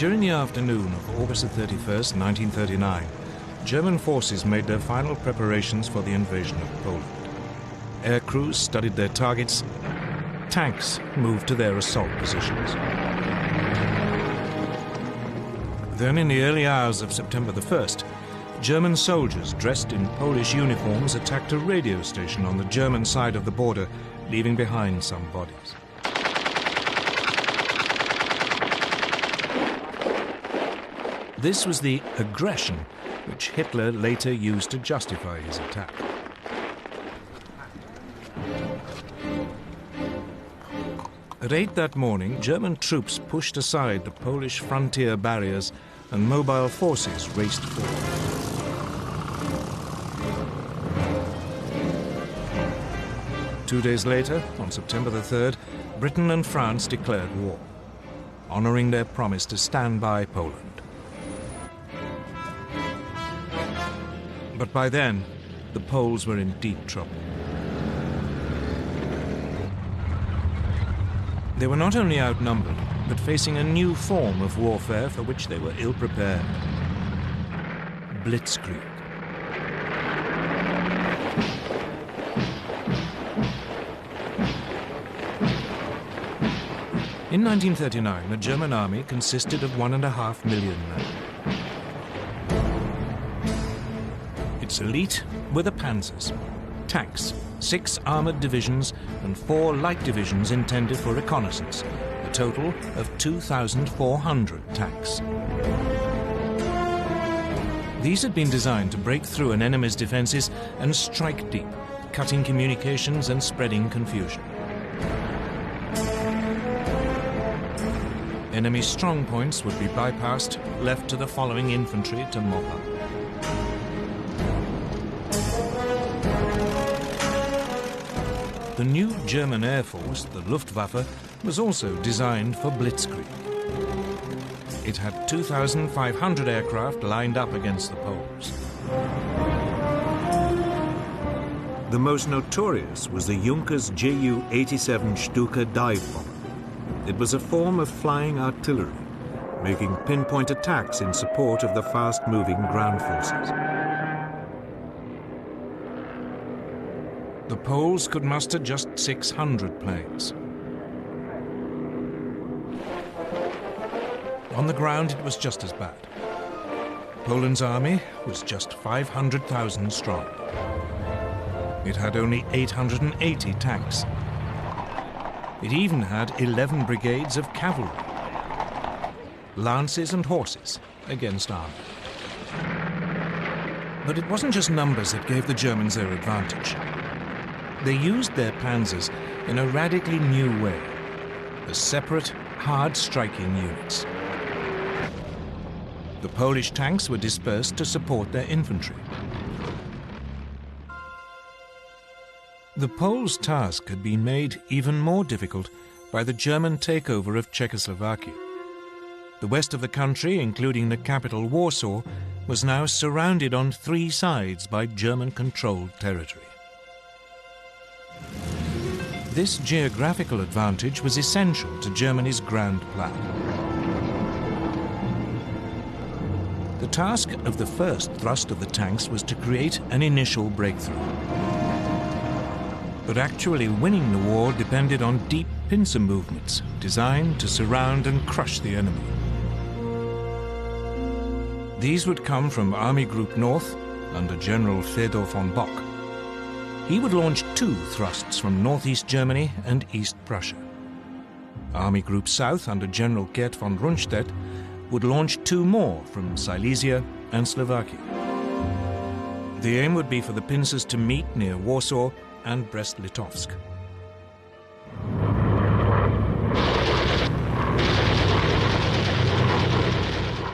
During the afternoon of August 31st, 1939, German forces made their final preparations for the invasion of Poland. Air crews studied their targets. Tanks moved to their assault positions. Then, in the early hours of September the 1st, German soldiers dressed in Polish uniforms attacked a radio station on the German side of the border, leaving behind some bodies. This was the aggression which Hitler later used to justify his attack. At 8 that morning, German troops pushed aside the Polish frontier barriers and mobile forces raced forward. Two days later, on September the 3rd, Britain and France declared war, honoring their promise to stand by Poland. But by then, the Poles were in deep trouble. They were not only outnumbered, but facing a new form of warfare for which they were ill-prepared. Blitzkrieg. In 1939, the German army consisted of 1.5 million men. Its elite were the panzers, tanks, 6 armored divisions and 4 light divisions intended for reconnaissance, a total of 2,400 tanks. These had been designed to break through an enemy's defenses and strike deep, cutting communications and spreading confusion. Enemy strong points would be bypassed, left to the following infantry to mop up. The new German Air Force, the Luftwaffe, was also designed for Blitzkrieg. It had 2,500 aircraft lined up against the Poles. The most notorious was the Junkers Ju-87 Stuka dive bomber. It was a form of flying artillery, making pinpoint attacks in support of the fast-moving ground forces. The Poles could muster just 600 planes. On the ground, it was just as bad. Poland's army was just 500,000 strong. It had only 880 tanks. It even had 11 brigades of cavalry, lances and horses against army. But it wasn't just numbers that gave the Germans their advantage. They used their panzers in a radically new way, as separate, hard-striking units. The Polish tanks were dispersed to support their infantry. The Poles' task had been made even more difficult by the German takeover of Czechoslovakia. The west of the country, including the capital Warsaw, was now surrounded on 3 sides by German-controlled territory. This geographical advantage was essential to Germany's grand plan. The task of the first thrust of the tanks was to create an initial breakthrough. But actually winning the war depended on deep pincer movements designed to surround and crush the enemy. These would come from Army Group North under General Fedor von Bock. He would launch 2 thrusts from northeast Germany and East Prussia. Army Group South under General Gerd von Rundstedt would launch 2 more from Silesia and Slovakia. The aim would be for the pincers to meet near Warsaw and Brest-Litovsk.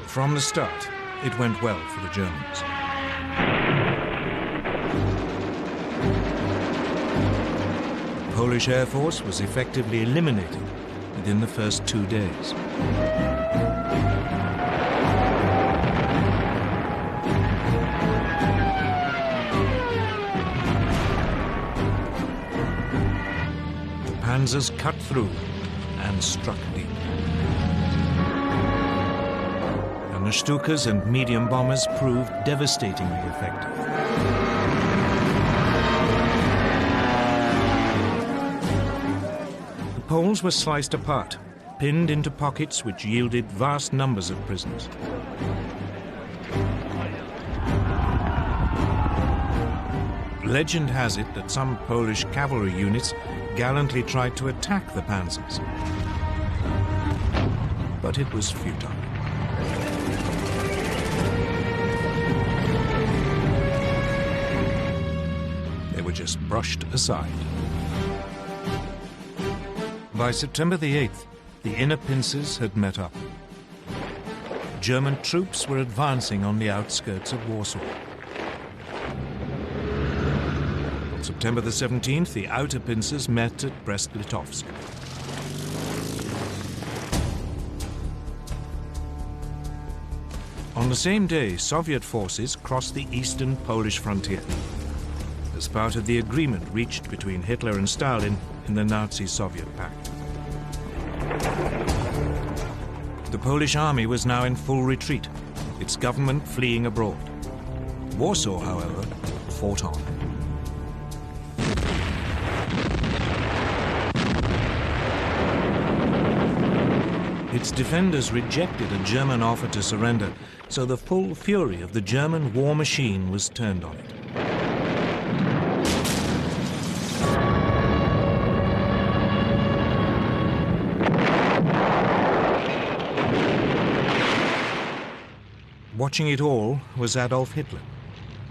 From the start, it went well for the Germans. The Polish Air Force was effectively eliminated within the first 2 days. The panzers cut through and struck deep. The Stukas and medium bombers proved devastatingly effective. The Poles were sliced apart, pinned into pockets which yielded vast numbers of prisoners. Legend has it that some Polish cavalry units gallantly tried to attack the panzers, but it was futile. They were just brushed aside. By September the 8th, the inner pincers had met up. German troops were advancing on the outskirts of Warsaw. On September the 17th, the outer pincers met at Brest-Litovsk. On the same day, Soviet forces crossed the eastern Polish frontier as part of the agreement reached between Hitler and Stalin in the Nazi-Soviet pact. The Polish army was now in full retreat, its government fleeing abroad. Warsaw, however, fought on. Its defenders rejected a German offer to surrender, so the full fury of the German war machine was turned on it. Watching it all was Adolf Hitler,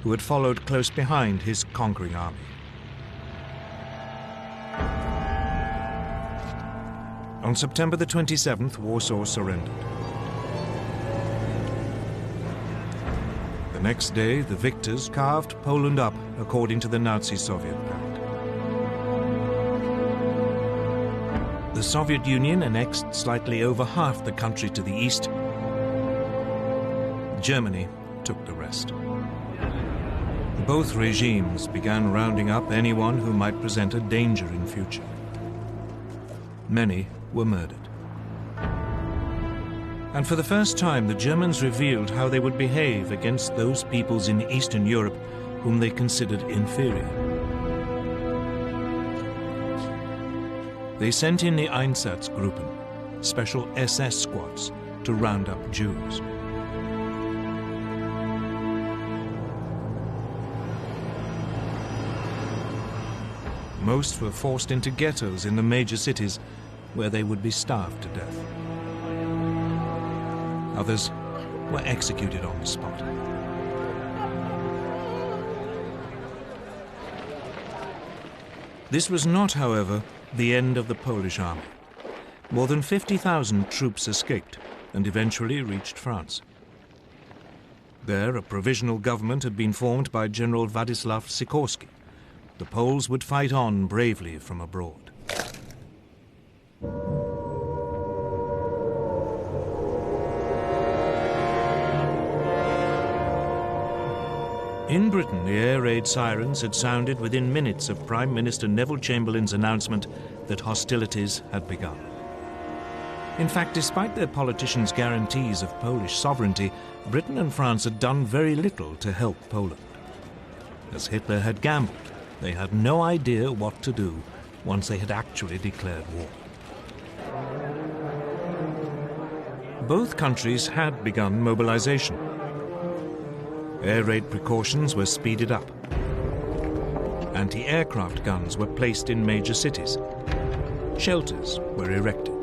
who had followed close behind his conquering army. On September the 27th, Warsaw surrendered. The next day, the victors carved Poland up according to the Nazi-Soviet pact. The Soviet Union annexed slightly over half the country to the east. Germany took the rest. Both regimes began rounding up anyone who might present a danger in future. Many were murdered. And for the first time, the Germans revealed how they would behave against those peoples in Eastern Europe whom they considered inferior. They sent in the Einsatzgruppen, special SS squads, to round up Jews. Most were forced into ghettos in the major cities, where they would be starved to death. Others were executed on the spot. This was not, however, the end of the Polish army. More than 50,000 troops escaped and eventually reached France. There, a provisional government had been formed by General Władysław Sikorski. The Poles would fight on bravely from abroad. In Britain, the air raid sirens had sounded within minutes of Prime Minister Neville Chamberlain's announcement that hostilities had begun. In fact, despite their politicians' guarantees of Polish sovereignty, Britain and France had done very little to help Poland. As Hitler had gambled, they had no idea what to do once they had actually declared war. Both countries had begun mobilization. Air raid precautions were speeded up. Anti-aircraft guns were placed in major cities. Shelters were erected.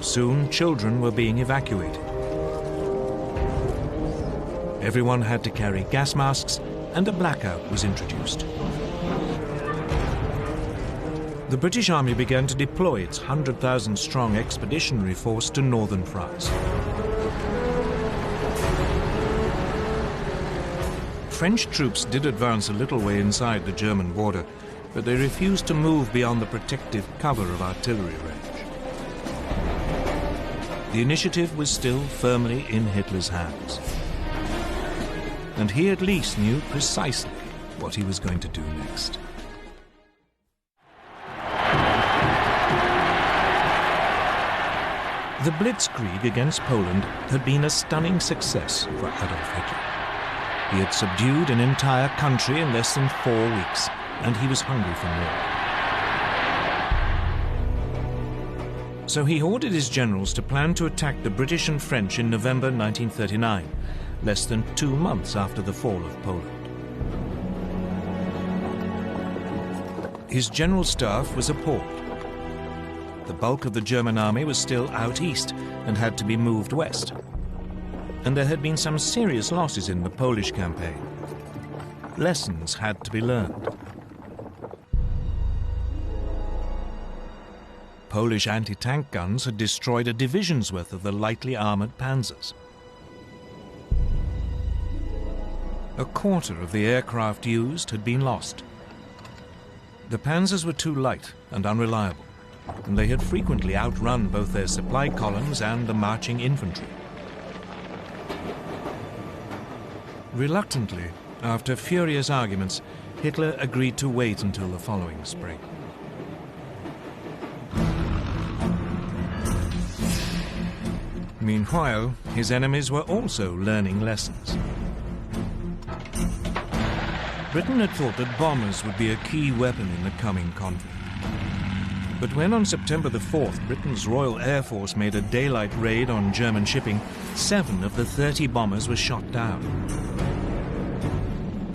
Soon, children were being evacuated. Everyone had to carry gas masks, and a blackout was introduced. The British Army began to deploy its 100,000-strong expeditionary force to northern France. French troops did advance a little way inside the German border, but they refused to move beyond the protective cover of artillery range. The initiative was still firmly in Hitler's hands. And he at least knew precisely what he was going to do next. The Blitzkrieg against Poland had been a stunning success for Adolf Hitler. He had subdued an entire country in less than 4 weeks, and he was hungry for more. So he ordered his generals to plan to attack the British and French in November 1939, less than 2 months after the fall of Poland. His general staff was appalled. The bulk of the German army was still out east and had to be moved west. And there had been some serious losses in the Polish campaign. Lessons had to be learned. Polish anti-tank guns had destroyed a division's worth of the lightly armored panzers. A quarter of the aircraft used had been lost. The panzers were too light and unreliable, and they had frequently outrun both their supply columns and the marching infantry. Reluctantly, after furious arguments, Hitler agreed to wait until the following spring. Meanwhile, his enemies were also learning lessons. Britain had thought that bombers would be a key weapon in the coming conflict. But when on September the 4th, Britain's Royal Air Force made a daylight raid on German shipping, 7 of the 30 bombers were shot down.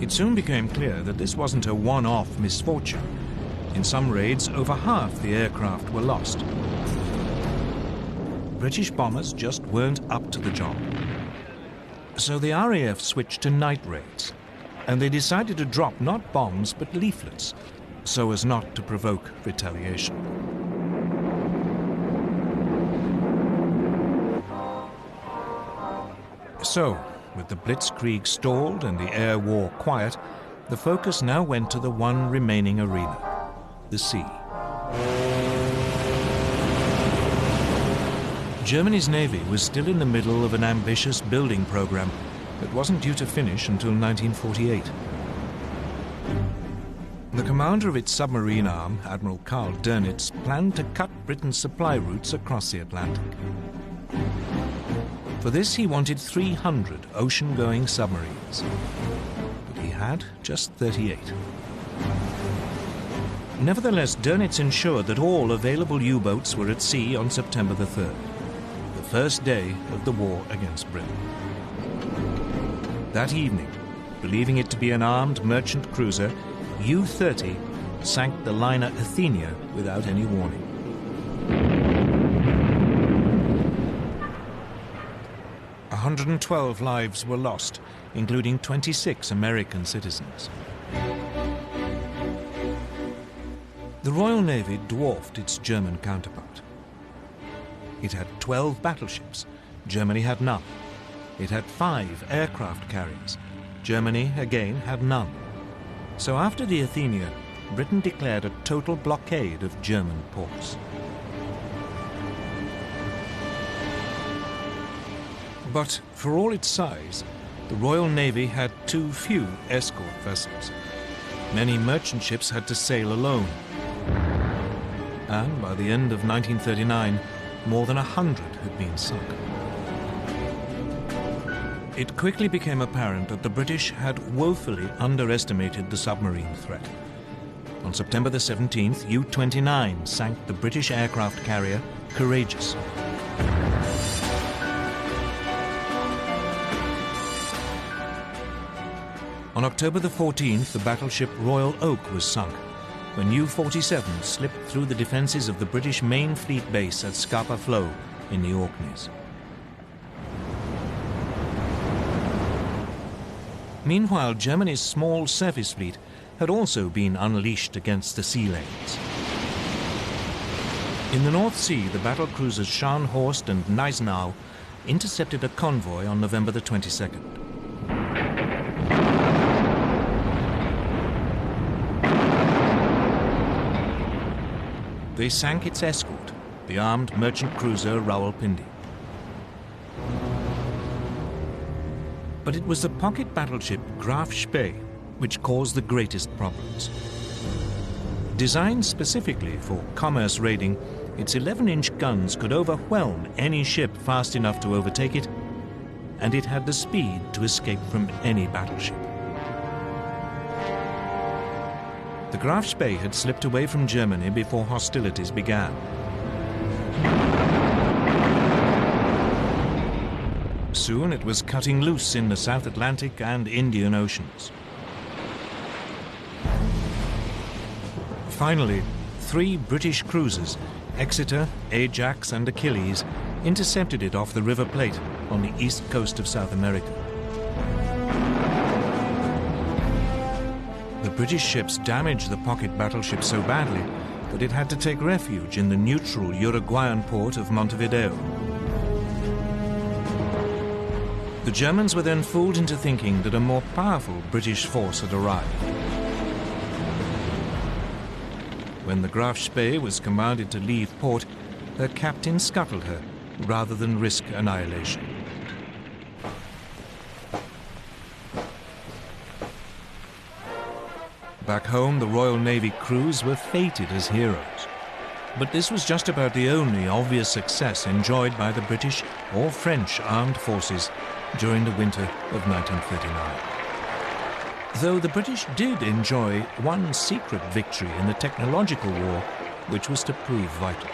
It soon became clear that this wasn't a one-off misfortune. In some raids, over half the aircraft were lost. British bombers just weren't up to the job. So the RAF switched to night raids, and they decided to drop not bombs but leaflets, so as not to provoke retaliation. So, with the Blitzkrieg stalled and the air war quiet, the focus now went to the one remaining arena, the sea. Germany's navy was still in the middle of an ambitious building program that wasn't due to finish until 1948. The commander of its submarine arm, Admiral Karl Dönitz, planned to cut Britain's supply routes across the Atlantic. For this, he wanted 300 ocean-going submarines, but he had just 38. Nevertheless, Dönitz ensured that all available U-boats were at sea on September the 3rd, the first day of the war against Britain. That evening, believing it to be an armed merchant cruiser, U-30 sank the liner Athenia without any warning. A 112 lives were lost, including 26 American citizens. The Royal Navy dwarfed its German counterpart. It had 12 battleships. Germany had none. It had 5 aircraft carriers. Germany, again, had none. So after the Athenia, Britain declared a total blockade of German ports. But for all its size, the Royal Navy had too few escort vessels. Many merchant ships had to sail alone. And by the end of 1939, more than 100 had been sunk. It quickly became apparent that the British had woefully underestimated the submarine threat. On September the 17th, U-29 sank the British aircraft carrier Courageous. On October the 14th, the battleship Royal Oak was sunk when U-47 slipped through the defences of the British main fleet base at Scapa Flow in the Orkneys. Meanwhile, Germany's small surface fleet had also been unleashed against the sea lanes. In the North Sea, the battle cruisers Scharnhorst and Gneisenau intercepted a convoy on November the 22nd. They sank its escort, the armed merchant cruiser Rawalpindi. But it was the pocket battleship Graf Spee which caused the greatest problems. Designed specifically for commerce raiding, Its 11-inch guns could overwhelm any ship fast enough to overtake it, and it had the speed to escape from any battleship. The Graf Spee had slipped away from Germany before hostilities began. Soon it was cutting loose in the South Atlantic and Indian Oceans. Finally, 3 British cruisers, Exeter, Ajax and Achilles, intercepted it off the River Plate on the east coast of South America. The British ships damaged the pocket battleship so badly that it had to take refuge in the neutral Uruguayan port of Montevideo. The Germans were then fooled into thinking that a more powerful British force had arrived. When the Graf Spee was commanded to leave port, her captain scuttled her rather than risk annihilation. Back home, the Royal Navy crews were feted as heroes. But this was just about the only obvious success enjoyed by the British or French armed forces during the winter of 1939. Though the British did enjoy one secret victory in the technological war, which was to prove vital.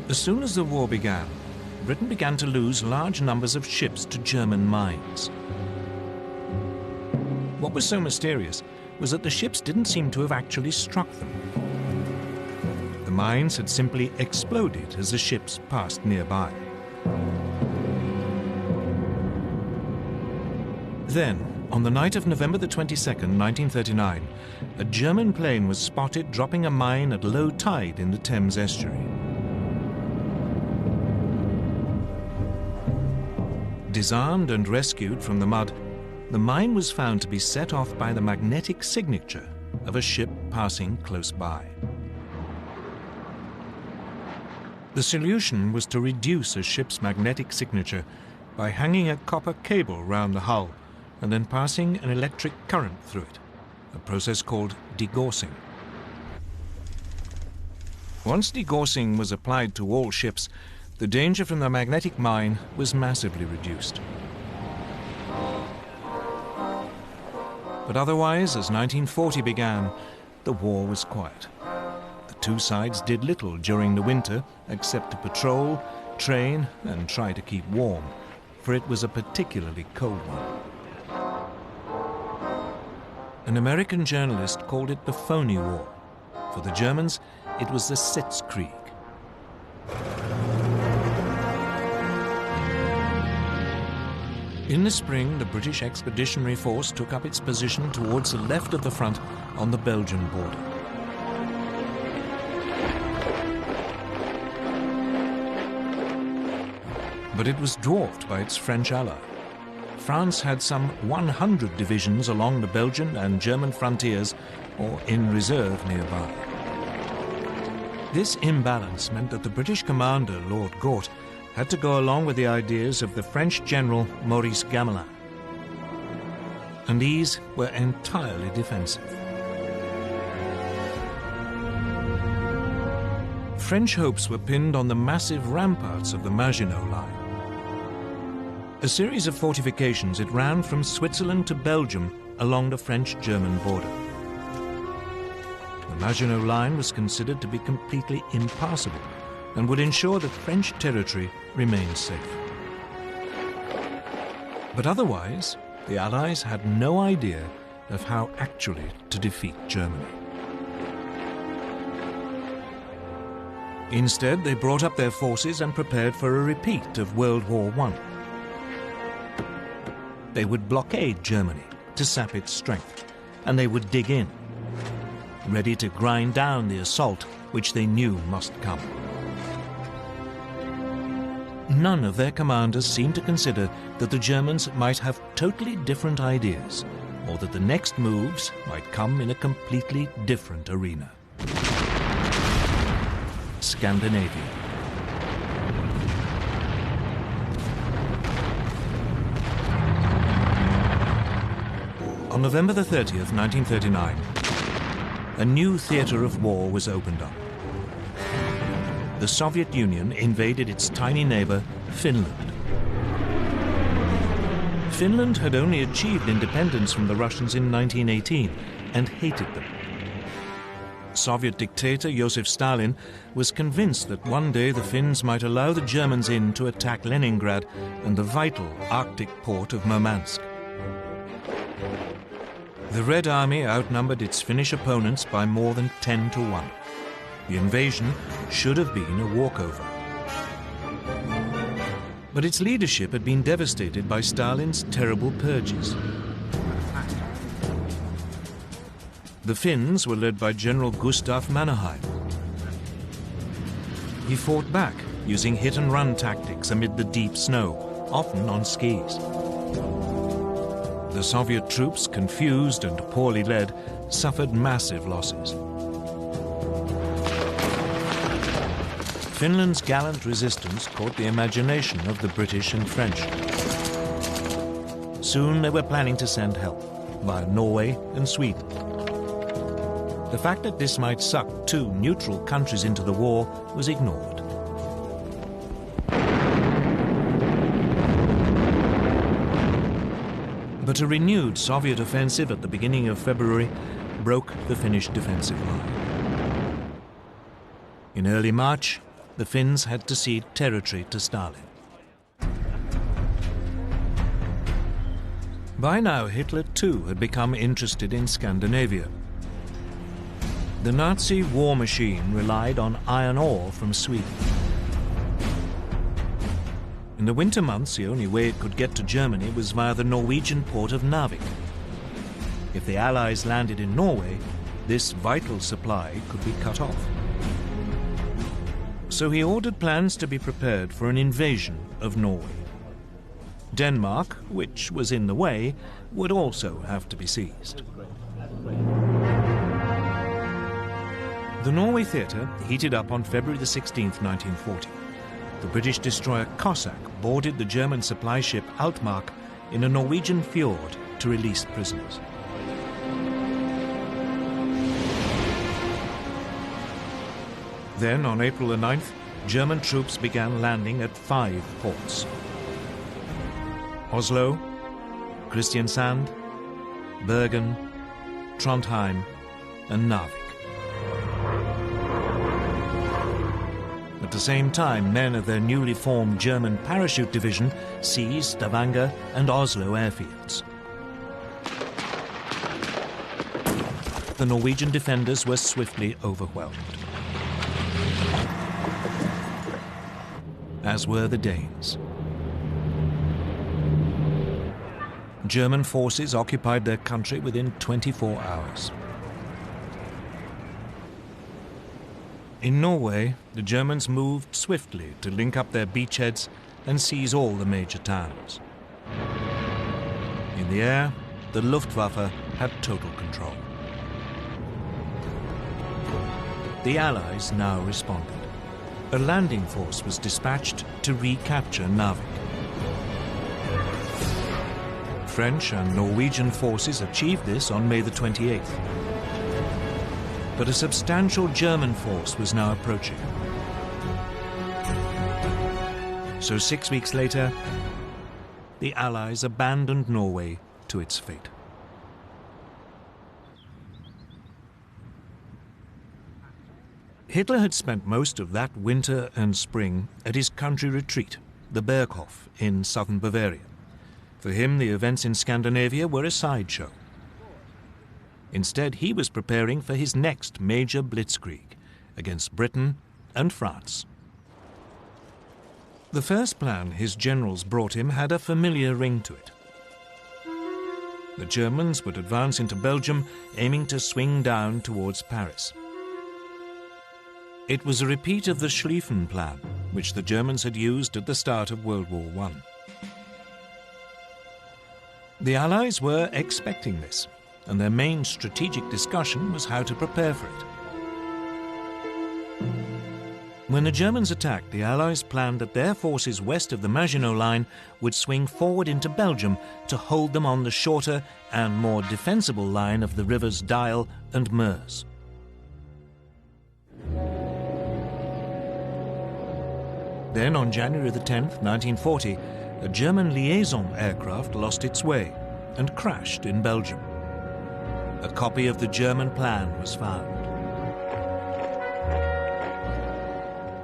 As soon as the war began, Britain began to lose large numbers of ships to German mines. What was so mysterious was that the ships didn't seem to have actually struck them. The mines had simply exploded as the ships passed nearby. Then, on the night of November the 22nd, 1939, a German plane was spotted dropping a mine at low tide in the Thames estuary. Disarmed and rescued from the mud, the mine was found to be set off by the magnetic signature of a ship passing close by. The solution was to reduce a ship's magnetic signature by hanging a copper cable round the hull and then passing an electric current through it, a process called degaussing. Once degaussing was applied to all ships, the danger from the magnetic mine was massively reduced. But otherwise, as 1940 began, the war was quiet. The two sides did little during the winter except to patrol, train, and try to keep warm, for it was a particularly cold one. An American journalist called it the phony war. For the Germans, it was the Blitzkrieg. In the spring, the British Expeditionary Force took up its position towards the left of the front on the Belgian border. But it was dwarfed by its French ally. France had some 100 divisions along the Belgian and German frontiers or in reserve nearby. This imbalance meant that the British commander, Lord Gort, had to go along with the ideas of the French general Maurice Gamelin. And these were entirely defensive. French hopes were pinned on the massive ramparts of the Maginot Line. A series of fortifications, it ran from Switzerland to Belgium along the French-German border. The Maginot Line was considered to be completely impassable and would ensure that French territory remained safe. But otherwise, the Allies had no idea of how actually to defeat Germany. Instead, they brought up their forces and prepared for a repeat of World War I. They would blockade Germany to sap its strength, and they would dig in, ready to grind down the assault which they knew must come. None of their commanders seemed to consider that the Germans might have totally different ideas, or that the next moves might come in a completely different arena. Scandinavia. November the 30th, 1939, a new theatre of war was opened up. The Soviet Union invaded its tiny neighbor, Finland. Finland had only achieved independence from the Russians in 1918 and hated them. Soviet dictator Joseph Stalin was convinced that one day the Finns might allow the Germans in to attack Leningrad and the vital Arctic port of Murmansk. The Red Army outnumbered its Finnish opponents by more than 10 to 1. The invasion should have been a walkover. But its leadership had been devastated by Stalin's terrible purges. The Finns were led by General Gustav Mannerheim. He fought back using hit-and-run tactics amid the deep snow, often on skis. The Soviet troops, confused and poorly led, suffered massive losses. Finland's gallant resistance caught the imagination of the British and French. Soon they were planning to send help via Norway and Sweden. The fact that this might suck two neutral countries into the war was ignored. But a renewed Soviet offensive at the beginning of February broke the Finnish defensive line. In early March, the Finns had to cede territory to Stalin. By now, Hitler too had become interested in Scandinavia. The Nazi war machine relied on iron ore from Sweden. In the winter months, the only way it could get to Germany was via the Norwegian port of Narvik. If the Allies landed in Norway, this vital supply could be cut off. So he ordered plans to be prepared for an invasion of Norway. Denmark, which was in the way, would also have to be seized. The Norway theatre heated up on February the 16th, 1940. The British destroyer Cossack boarded the German supply ship Altmark in a Norwegian fjord to release prisoners. Then, on April the 9th, German troops began landing at 5 ports: Oslo, Kristiansand, Bergen, Trondheim, and Narvik. At the same time, men of their newly formed German parachute division seized Stavanger and Oslo airfields. The Norwegian defenders were swiftly overwhelmed, as were the Danes. German forces occupied their country within 24 hours. In Norway, the Germans moved swiftly to link up their beachheads and seize all the major towns. In the air, the Luftwaffe had total control. The Allies now responded. A landing force was dispatched to recapture Narvik. French and Norwegian forces achieved this on May the 28th. But a substantial German force was now approaching. So 6 weeks later, the Allies abandoned Norway to its fate. Hitler had spent most of that winter and spring at his country retreat, the Berghof in southern Bavaria. For him, the events in Scandinavia were a sideshow. Instead, he was preparing for his next major Blitzkrieg against Britain and France. The first plan his generals brought him had a familiar ring to it. The Germans would advance into Belgium, aiming to swing down towards Paris. It was a repeat of the Schlieffen Plan, which the Germans had used at the start of World War I. The Allies were expecting this, and their main strategic discussion was how to prepare for it. When the Germans attacked, the Allies planned that their forces west of the Maginot Line would swing forward into Belgium to hold them on the shorter and more defensible line of the rivers Dyle and Meuse. Then, on January the 10th, 1940, a German liaison aircraft lost its way and crashed in Belgium. A copy of the German plan was found.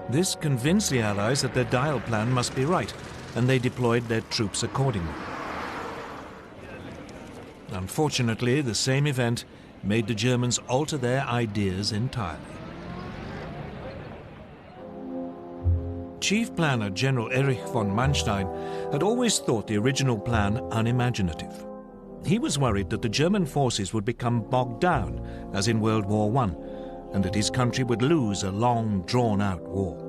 This convinced the Allies that their Dyle plan must be right, and they deployed their troops accordingly. Unfortunately, the same event made the Germans alter their ideas entirely. Chief Planner General Erich von Manstein had always thought the original plan unimaginative. He was worried that the German forces would become bogged down, as in World War I, and that his country would lose a long, drawn-out war.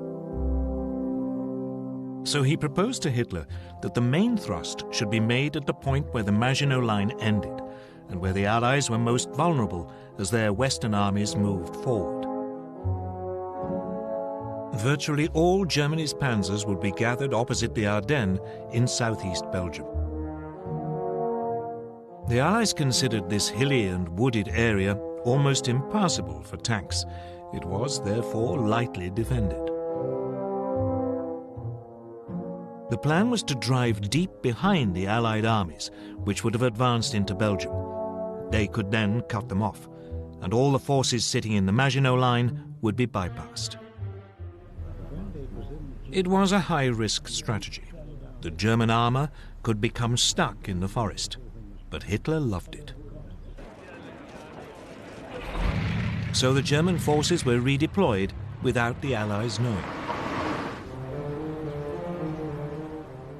So he proposed to Hitler that the main thrust should be made at the point where the Maginot Line ended, and where the Allies were most vulnerable as their Western armies moved forward. Virtually all Germany's panzers would be gathered opposite the Ardennes in southeast Belgium. The Allies considered this hilly and wooded area almost impassable for tanks. It was, therefore, lightly defended. The plan was to drive deep behind the Allied armies, which would have advanced into Belgium. They could then cut them off, and all the forces sitting in the Maginot Line would be bypassed. It was a high-risk strategy. The German armor could become stuck in the forest, but Hitler loved it. So the German forces were redeployed without the Allies knowing.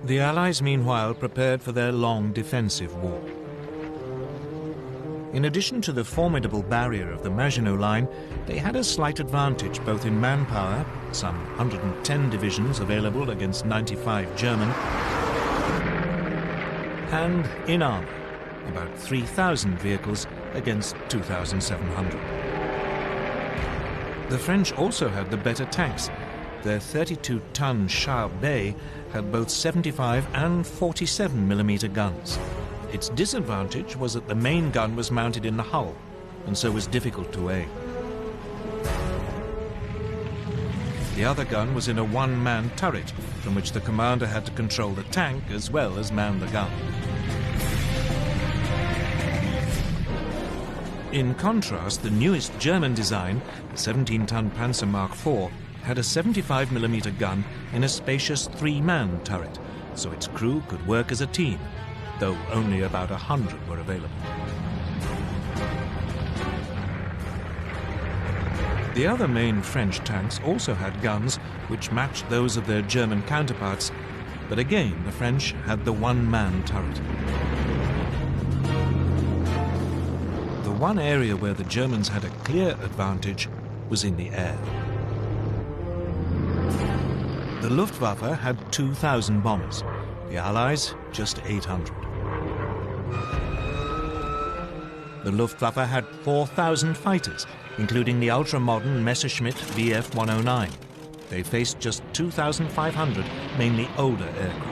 The Allies, meanwhile, prepared for their long defensive war. In addition to the formidable barrier of the Maginot Line, they had a slight advantage both in manpower, some 110 divisions available against 95 German, and in armor, about 3,000 vehicles against 2,700. The French also had the better tanks. Their 32-ton Char Bay had both 75 and 47mm guns. Its disadvantage was that the main gun was mounted in the hull, and so was difficult to aim. The other gun was in a one-man turret, from which the commander had to control the tank as well as man the gun. In contrast, the newest German design, the 17-ton Panzer Mark IV, had a 75mm gun in a spacious three-man turret, so its crew could work as a team, though only about 100 were available. The other main French tanks also had guns which matched those of their German counterparts, but again the French had the one-man turret. The one area where the Germans had a clear advantage was in the air. The Luftwaffe had 2,000 bombers, the Allies just 800. The Luftwaffe had 4,000 fighters, including the ultra-modern Messerschmitt Bf 109. They faced just 2,500, mainly older aircraft.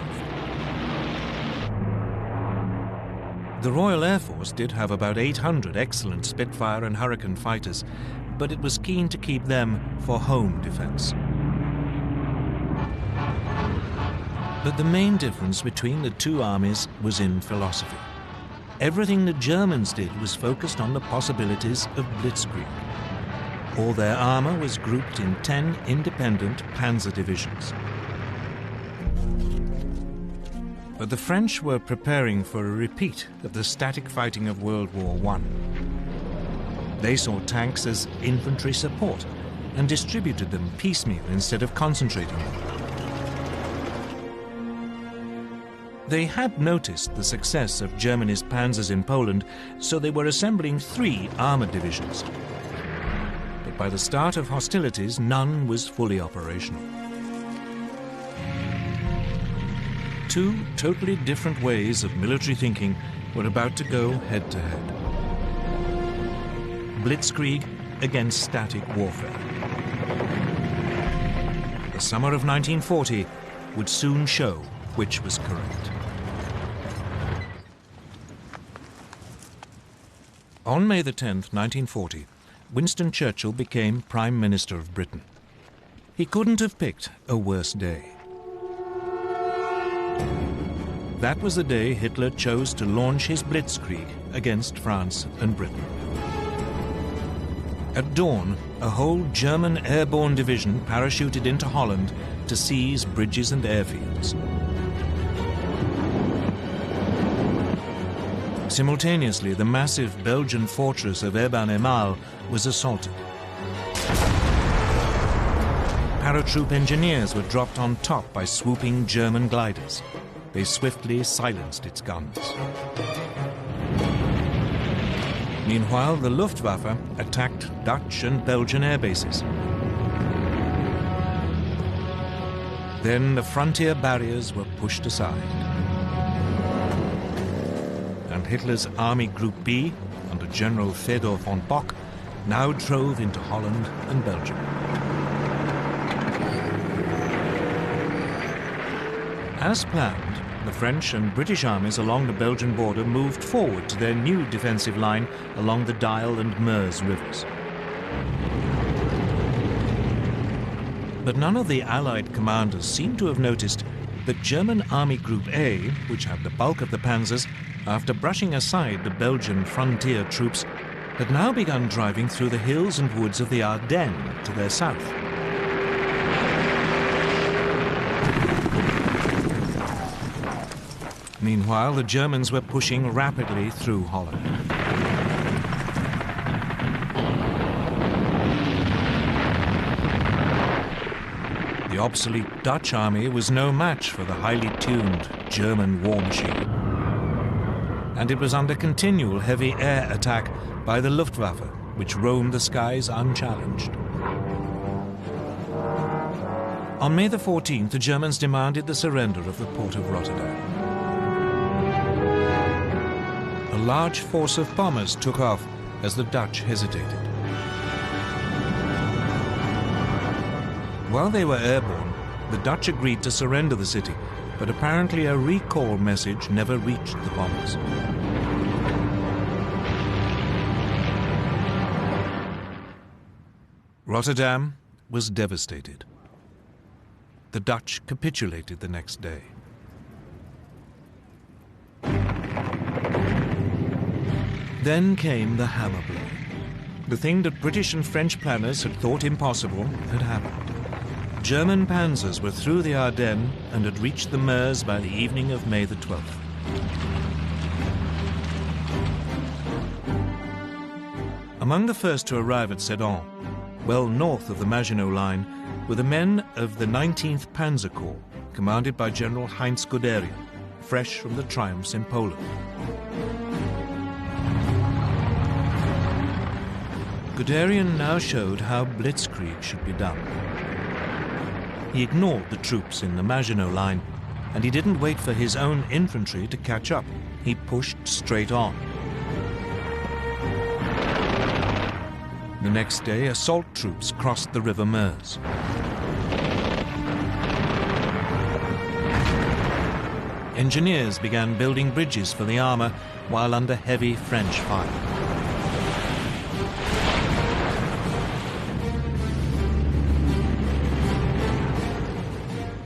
The Royal Air Force did have about 800 excellent Spitfire and Hurricane fighters, but it was keen to keep them for home defense. But the main difference between the two armies was in philosophy. Everything the Germans did was focused on the possibilities of Blitzkrieg. All their armor was grouped in 10 independent panzer divisions. But the French were preparing for a repeat of the static fighting of World War I. They saw tanks as infantry support and distributed them piecemeal instead of concentrating them. They had noticed the success of Germany's panzers in Poland, so they were assembling 3 armored divisions. But by the start of hostilities, none was fully operational. 2 totally different ways of military thinking were about to go head-to-head. Blitzkrieg against static warfare. The summer of 1940 would soon show which was correct. On May the 10th, 1940, Winston Churchill became Prime Minister of Britain. He couldn't have picked a worse day. That was the day Hitler chose to launch his Blitzkrieg against France and Britain. At dawn, a whole German airborne division parachuted into Holland to seize bridges and airfields. Simultaneously, the massive Belgian fortress of Eben-Emael was assaulted. Paratroop engineers were dropped on top by swooping German gliders. They swiftly silenced its guns. Meanwhile, the Luftwaffe attacked Dutch and Belgian air bases. Then the frontier barriers were pushed aside. And Hitler's Army Group B, under General Fedor von Bock, now drove into Holland and Belgium. As planned, the French and British armies along the Belgian border moved forward to their new defensive line along the Dyle and Meuse rivers. But none of the Allied commanders seemed to have noticed that German Army Group A, which had the bulk of the panzers, after brushing aside the Belgian frontier troops, had now begun driving through the hills and woods of the Ardennes to their south. Meanwhile, the Germans were pushing rapidly through Holland. The obsolete Dutch army was no match for the highly tuned German war machine. And it was under continual heavy air attack by the Luftwaffe, which roamed the skies unchallenged. On May the 14th, the Germans demanded the surrender of the port of Rotterdam. A large force of bombers took off as the Dutch hesitated. While they were airborne, the Dutch agreed to surrender the city, but apparently a recall message never reached the bombers. Rotterdam was devastated. The Dutch capitulated the next day. Then came the hammer blow. The thing that British and French planners had thought impossible had happened. German panzers were through the Ardennes and had reached the Meuse by the evening of May the 12th. Among the first to arrive at Sedan, well north of the Maginot Line, were the men of the 19th Panzer Corps, commanded by General Heinz Guderian, fresh from the triumphs in Poland. Guderian now showed how Blitzkrieg should be done. He ignored the troops in the Maginot Line, and he didn't wait for his own infantry to catch up. He pushed straight on. The next day, assault troops crossed the River Meuse. Engineers began building bridges for the armor while under heavy French fire.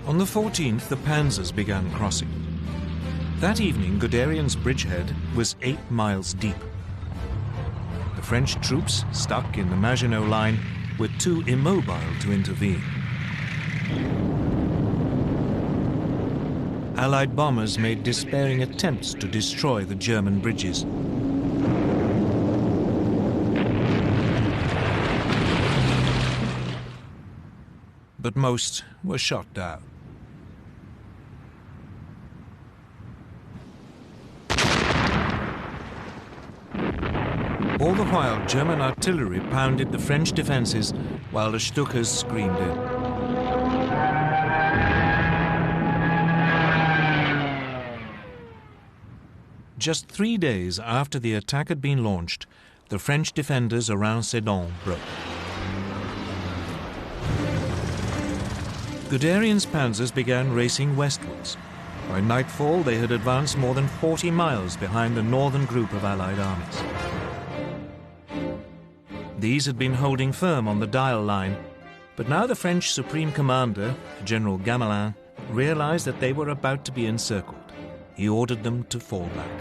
On the 14th, the panzers began crossing. That evening, Guderian's bridgehead was 8 miles deep. The French troops, stuck in the Maginot Line, were too immobile to intervene. Allied bombers made despairing attempts to destroy the German bridges. But most were shot down. All the while, German artillery pounded the French defenses while the Stukas screamed in. Just 3 days after the attack had been launched, the French defenders around Sedan broke. Guderian's panzers began racing westwards. By nightfall, they had advanced more than 40 miles behind the northern group of Allied armies. These had been holding firm on the Dial line, but now the French Supreme Commander, General Gamelin, realized that they were about to be encircled. He ordered them to fall back.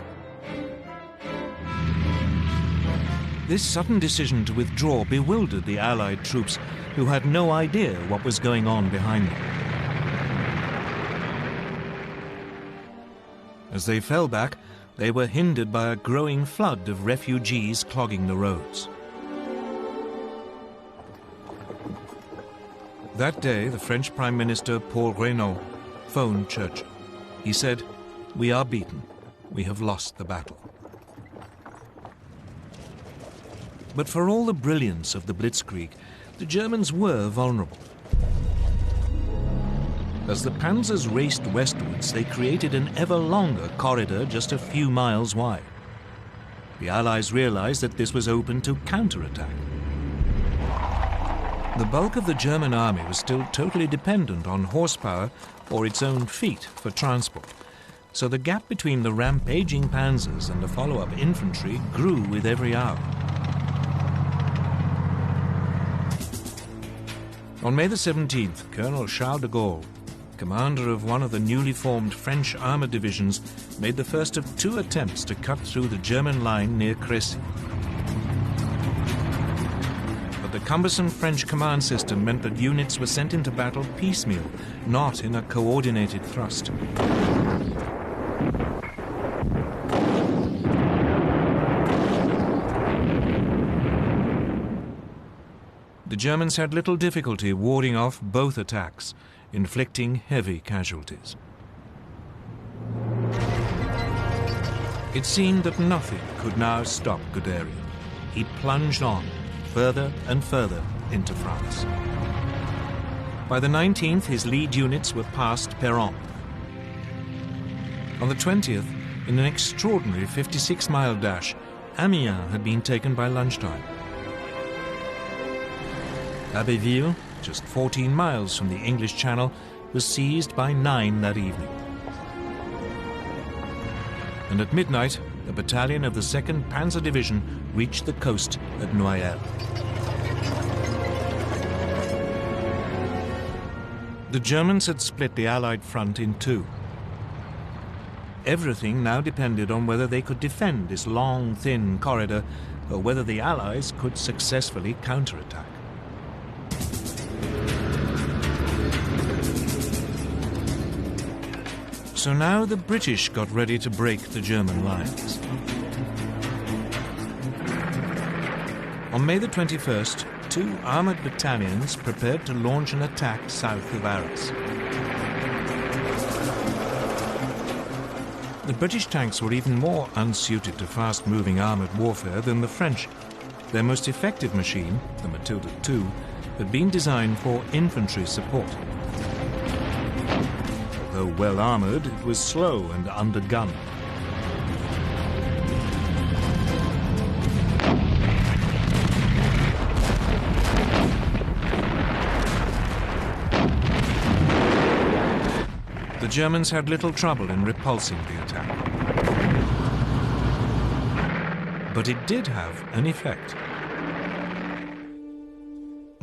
This sudden decision to withdraw bewildered the Allied troops, who had no idea what was going on behind them. As they fell back, they were hindered by a growing flood of refugees clogging the roads. That day, the French Prime Minister Paul Reynaud phoned Churchill. He said, "We are beaten. We have lost the battle." But for all the brilliance of the Blitzkrieg, the Germans were vulnerable. As the panzers raced westwards, they created an ever longer corridor just a few miles wide. The Allies realized that this was open to counterattack. The bulk of the German army was still totally dependent on horsepower or its own feet for transport, so the gap between the rampaging panzers and the follow-up infantry grew with every hour. On May the 17th, Colonel Charles de Gaulle, commander of one of the newly formed French armored divisions, made the first of 2 attempts to cut through the German line near Crécy. But the cumbersome French command system meant that units were sent into battle piecemeal, not in a coordinated thrust. The Germans had little difficulty warding off both attacks, inflicting heavy casualties. It seemed that nothing could now stop Guderian. He plunged on, further and further into France. By the 19th, his lead units were past Péronne. On the 20th, in an extraordinary 56-mile dash, Amiens had been taken by lunchtime. Abbeville, just 14 miles from the English Channel, was seized by 9 that evening. And at midnight, a battalion of the 2nd Panzer Division reached the coast at Noyelles. The Germans had split the Allied front in 2. Everything now depended on whether they could defend this long, thin corridor, or whether the Allies could successfully counterattack. So now the British got ready to break the German lines. On May the 21st, 2 armoured battalions prepared to launch an attack south of Arras. The British tanks were even more unsuited to fast-moving armoured warfare than the French. Their most effective machine, the Matilda II, had been designed for infantry support. Though well-armoured, it was slow and undergunned. The Germans had little trouble in repulsing the attack. But it did have an effect.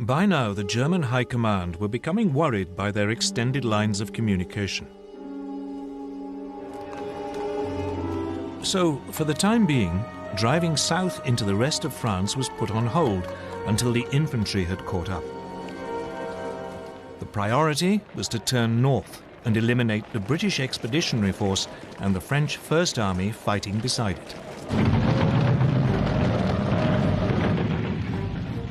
By now, the German High Command were becoming worried by their extended lines of communication. So, for the time being, driving south into the rest of France was put on hold until the infantry had caught up. The priority was to turn north and eliminate the British Expeditionary Force and the French First Army fighting beside it.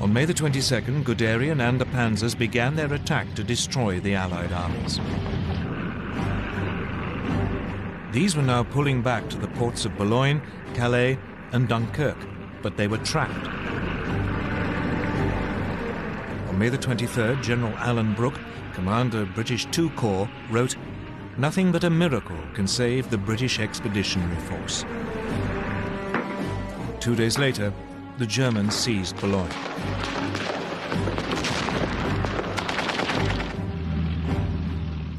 On May the 22nd, Guderian and the panzers began their attack to destroy the Allied armies. These were now pulling back to the ports of Boulogne, Calais, and Dunkirk, but they were trapped. On May the 23rd, General Alan Brooke, commander of British II Corps, wrote, "Nothing but a miracle can save the British Expeditionary Force." 2 days later, the Germans seized Boulogne.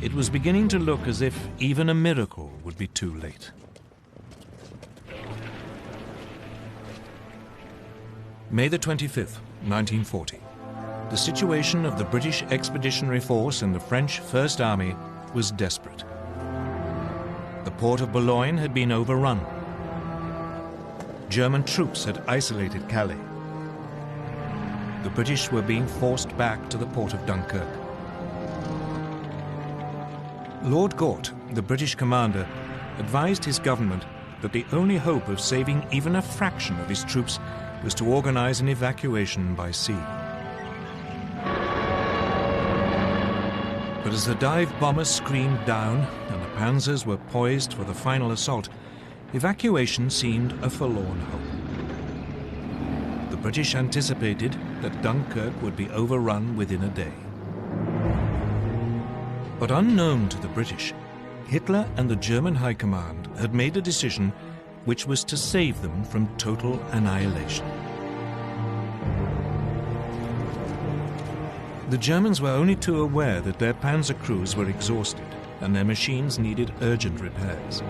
it was beginning to look as if even a miracle would be too late. May the 25th, 1940. The situation of the British Expeditionary Force and the French First Army was desperate. The port of Boulogne had been overrun. German troops had isolated Calais. The British were being forced back to the port of Dunkirk. Lord Gort, the British commander, advised his government that the only hope of saving even a fraction of his troops was to organize an evacuation by sea. But as the dive bombers screamed down and the panzers were poised for the final assault, evacuation seemed a forlorn hope. The British anticipated that Dunkirk would be overrun within a day. But unknown to the British, Hitler and the German High Command had made a decision which was to save them from total annihilation. The Germans were only too aware that their panzer crews were exhausted and their machines needed urgent repairs.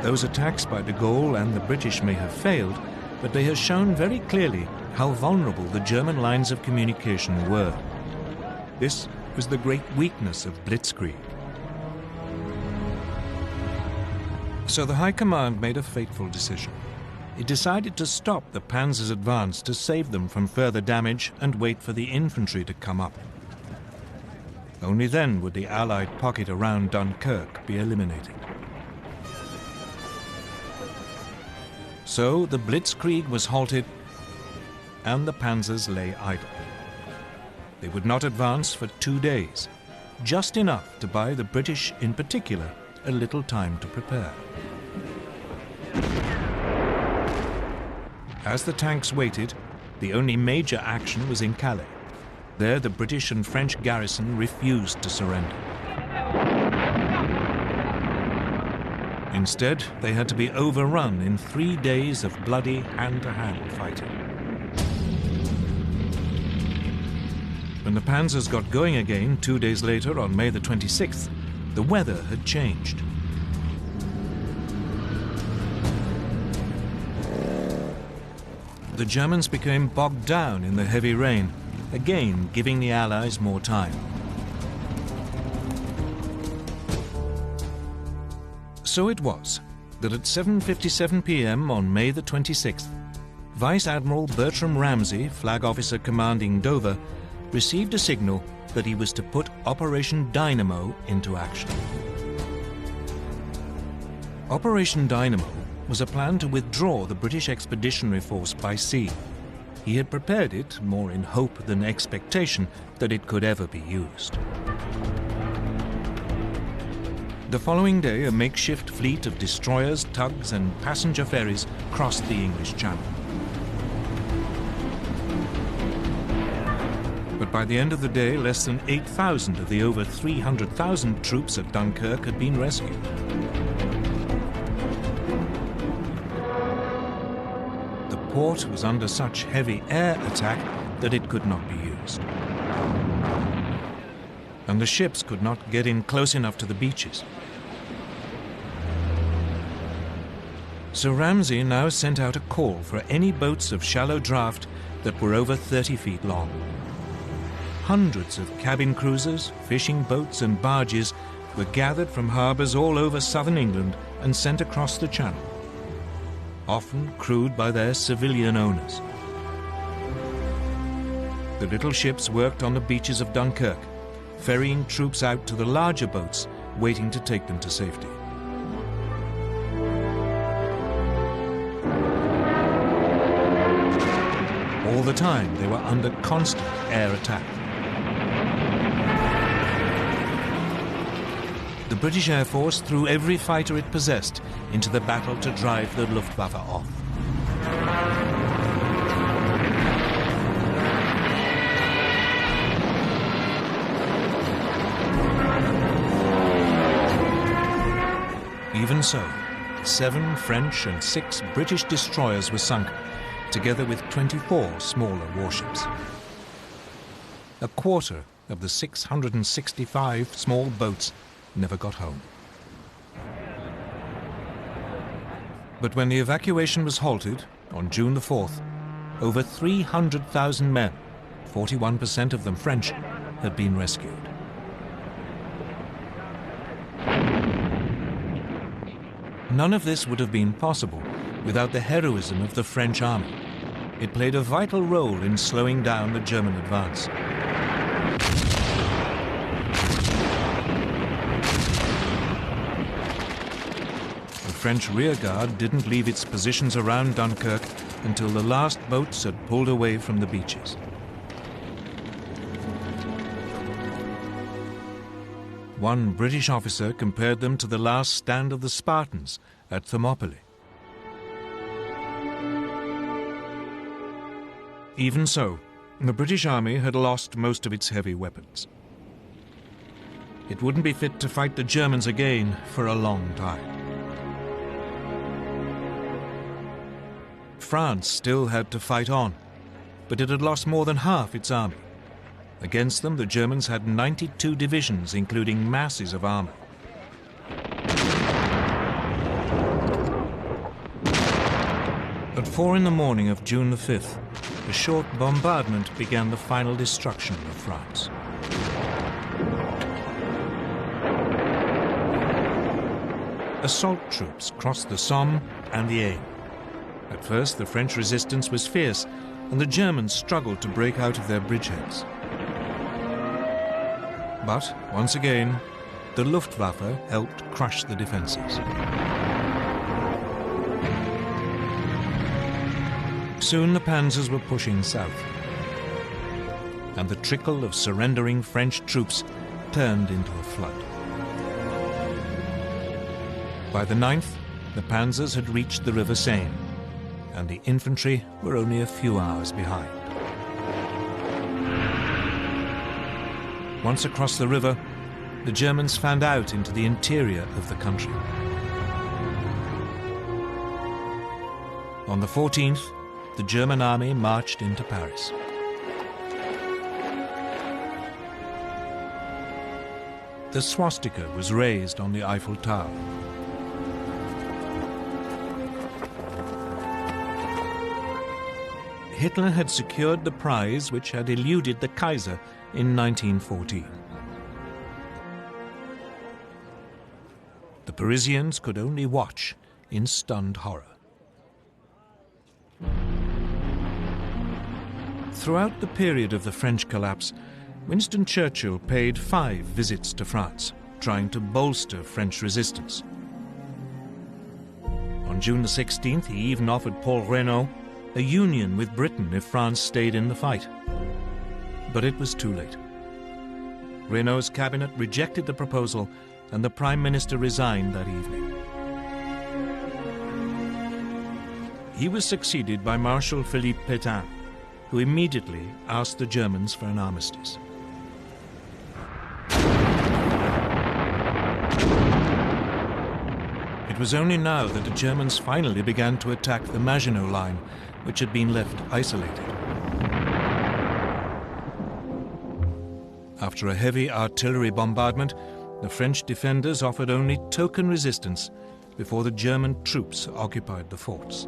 Those attacks by de Gaulle and the British may have failed, but they have shown very clearly how vulnerable the German lines of communication were. This was the great weakness of Blitzkrieg. So the High Command made a fateful decision. It decided to stop the panzers' advance to save them from further damage and wait for the infantry to come up. Only then would the Allied pocket around Dunkirk be eliminated. So the Blitzkrieg was halted and the panzers lay idle. They would not advance for 2 days, just enough to buy the British in particular a little time to prepare. As the tanks waited, the only major action was in Calais. There the British and French garrison refused to surrender. Instead, they had to be overrun in 3 days of bloody hand-to-hand fighting. When the panzers got going again 2 days later on May the 26th, the weather had changed. The Germans became bogged down in the heavy rain, again giving the Allies more time. So it was that at 7:57 p.m. on May the 26th, Vice Admiral Bertram Ramsay, flag officer commanding Dover, received a signal that he was to put Operation Dynamo into action. Operation Dynamo was a plan to withdraw the British Expeditionary Force by sea. He had prepared it more in hope than expectation that it could ever be used. The following day, a makeshift fleet of destroyers, tugs, and passenger ferries crossed the English Channel. But by the end of the day, less than 8,000 of the over 300,000 troops at Dunkirk had been rescued. The port was under such heavy air attack that it could not be used. And the ships could not get in close enough to the beaches. So Ramsay now sent out a call for any boats of shallow draft that were over 30 feet long. Hundreds of cabin cruisers, fishing boats and barges were gathered from harbours all over southern England and sent across the Channel, often crewed by their civilian owners. The little ships worked on the beaches of Dunkirk, ferrying troops out to the larger boats waiting to take them to safety. All the time they were under constant air attack. The British Air Force threw every fighter it possessed into the battle to drive the Luftwaffe off. Even so, 7 French and 6 British destroyers were sunk, together with 24 smaller warships. A quarter of the 665 small boats never got home. But when the evacuation was halted on June the 4th, over 300,000 men, 41% of them French, had been rescued. None of this would have been possible without the heroism of the French army. It played a vital role in slowing down the German advance. The French rearguard didn't leave its positions around Dunkirk until the last boats had pulled away from the beaches. One British officer compared them to the last stand of the Spartans at Thermopylae. Even so, the British army had lost most of its heavy weapons. It wouldn't be fit to fight the Germans again for a long time. France still had to fight on, but it had lost more than half its army. Against them, the Germans had 92 divisions, including masses of armor. At 4 in the morning of June the 5th, a short bombardment began the final destruction of France. Assault troops crossed the Somme and the Aisne. At first, the French resistance was fierce, and the Germans struggled to break out of their bridgeheads. But, once again, the Luftwaffe helped crush the defenses. Soon the panzers were pushing south, and the trickle of surrendering French troops turned into a flood. By the 9th, the panzers had reached the River Seine, and the infantry were only a few hours behind. Once across the river, the Germans fanned out into the interior of the country. On the 14th, the German army marched into Paris. The swastika was raised on the Eiffel Tower. Hitler had secured the prize which had eluded the Kaiser in 1914. The Parisians could only watch in stunned horror. Throughout the period of the French collapse, Winston Churchill paid 5 visits to France, trying to bolster French resistance. On June the 16th, he even offered Paul Reynaud a union with Britain if France stayed in the fight. But it was too late. Reynaud's cabinet rejected the proposal, and the Prime Minister resigned that evening. He was succeeded by Marshal Philippe Pétain, who immediately asked the Germans for an armistice. It was only now that the Germans finally began to attack the Maginot Line, which had been left isolated. After a heavy artillery bombardment, the French defenders offered only token resistance before the German troops occupied the forts.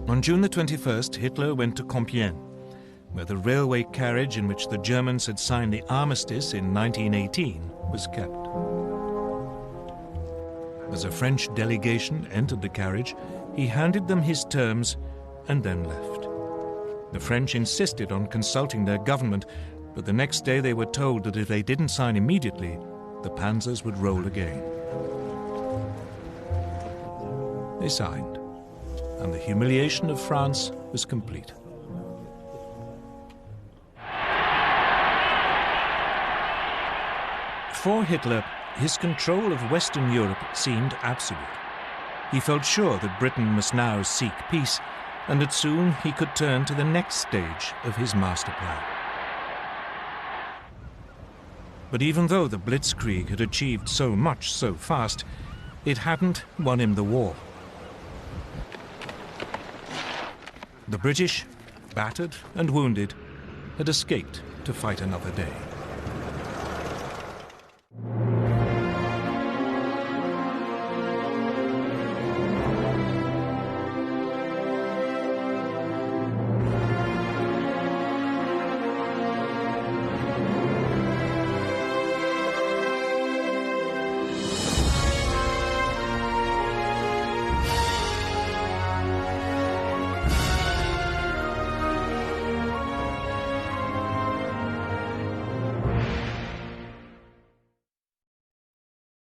On June the 21st, Hitler went to Compiègne, where the railway carriage in which the Germans had signed the armistice in 1918 was kept. As a French delegation entered the carriage, he handed them his terms and then left. The French insisted on consulting their government, but the next day they were told that if they didn't sign immediately, the panzers would roll again. They signed, and the humiliation of France was complete. For Hitler, his control of Western Europe seemed absolute. He felt sure that Britain must now seek peace, and that soon he could turn to the next stage of his master plan. But even though the Blitzkrieg had achieved so much so fast, it hadn't won him the war. The British, battered and wounded, had escaped to fight another day.